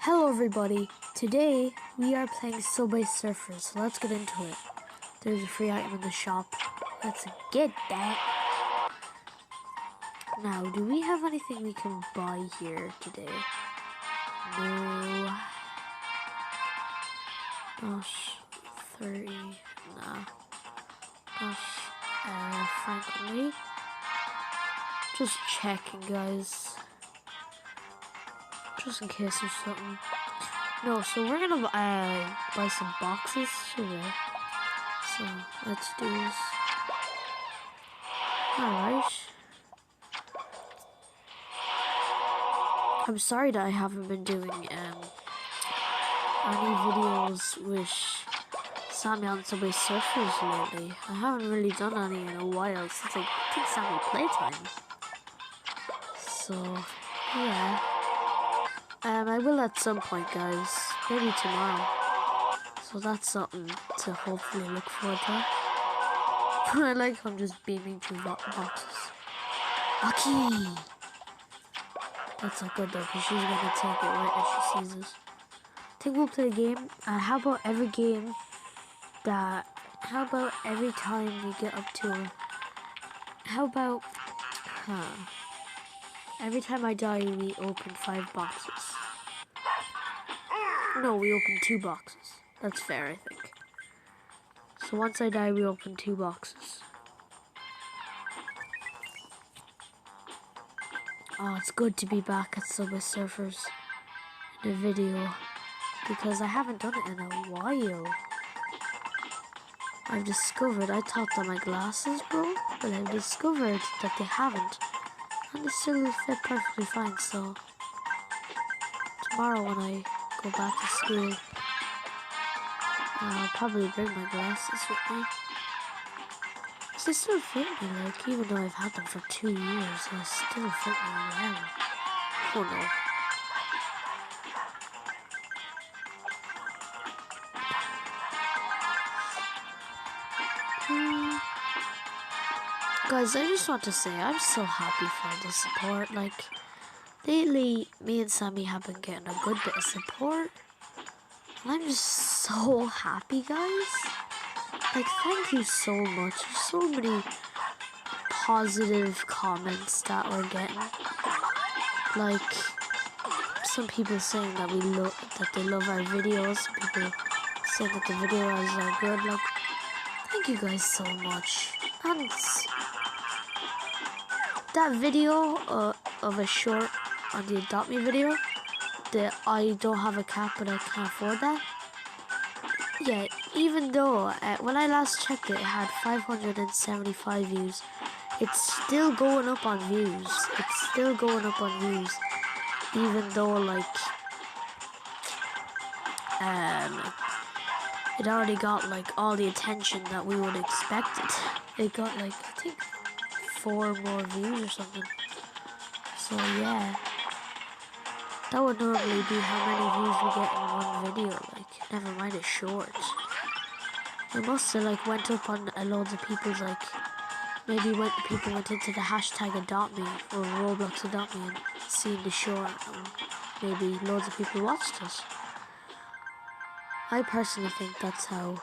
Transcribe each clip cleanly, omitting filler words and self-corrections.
Hello everybody, today we are playing Subway Surfers, so let's get into it. There's a free item in the shop, let's get that. Now, do we have anything we can buy here today? No. Gosh, 30, nah. Gosh, frankly, just checking guys, just in case there's something. No, so we're gonna buy some boxes today. So let's do this. Alright. I'm sorry that I haven't been doing any videos with Sammy on Subway Surfers lately. I haven't really done any in a while since I think Sammy Playtime. So yeah. I will at some point guys. Maybe tomorrow. So that's something to hopefully look forward to. I like how I'm just beaming through boxes. Lucky! That's not good though, because she's gonna take it right as she sees us. I think we'll play a game. How about every game how about every time we get up to, every time I die we open 5 boxes. No, we open 2 boxes. That's fair, I think. So once I die, we open 2 boxes. Oh, it's good to be back at Subway Surfers in a video, because I haven't done it in a while. I've discovered, I thought that my glasses broke, but I've discovered that they haven't. And they still fit perfectly fine, so tomorrow when I go back to school, I'll probably bring my glasses with me. Because they still fit me, like, even though I've had them for 2 years, they still fit me well. Oh no. Guys, I just want to say, I'm so happy for the support. Like, lately, me and Sammy have been getting a good bit of support. And I'm just so happy, guys. Like, thank you so much. There's so many positive comments that we're getting. Like, some people saying that they love our videos. Some people saying that the videos are good. Like, thank you guys so much. And that video of a short on the Adopt Me video, that I don't have a cat but I can't afford that. Yeah, even though when I last checked it had 575 views, it's still going up on views. It's still going up on views, even though like it already got like all the attention that we would expect it. It got like I think 4 more views or something. So yeah, that would normally be how many views we get in one video. Like, never mind a short. It must have like went up on loads of people's like, maybe when people went into the hashtag Adopt Me or Roblox Adopt Me and seen the short, and maybe loads of people watched it. I personally think that's how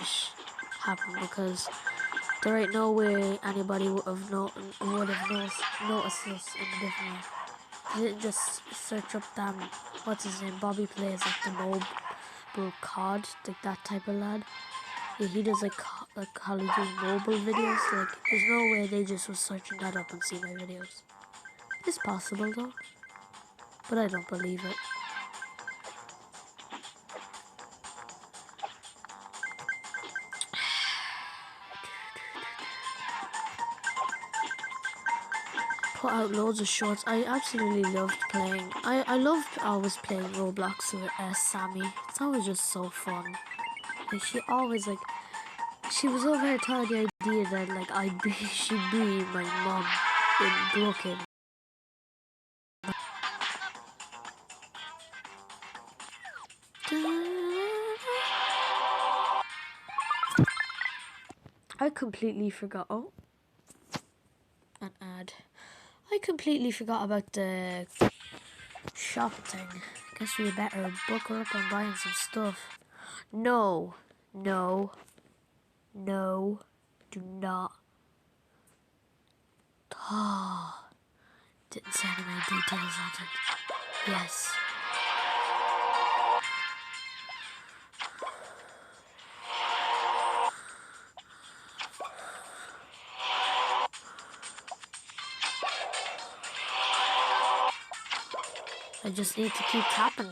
it happened, because there ain't no way anybody would have noticed this in a different way. You didn't just search up what's his name, Bobby Playz, like the mobile COD, like that type of lad. Yeah, he does like Call of Duty mobile videos. Like, there's no way they just was searching that up and see my videos. It's possible though, but I don't believe it. Put out loads of shorts. I absolutely loved playing. I loved always playing Roblox with Sammy. It's always just so fun. Like, she always like, she was over here telling the idea that like she'd be my mom in Brooklyn. I completely forgot. Oh, an ad. I completely forgot about the shop thing. Guess we better book her up on buying some stuff. No, no, no, do not. Oh, didn't send any details on it. Yes. I just need to keep tapping.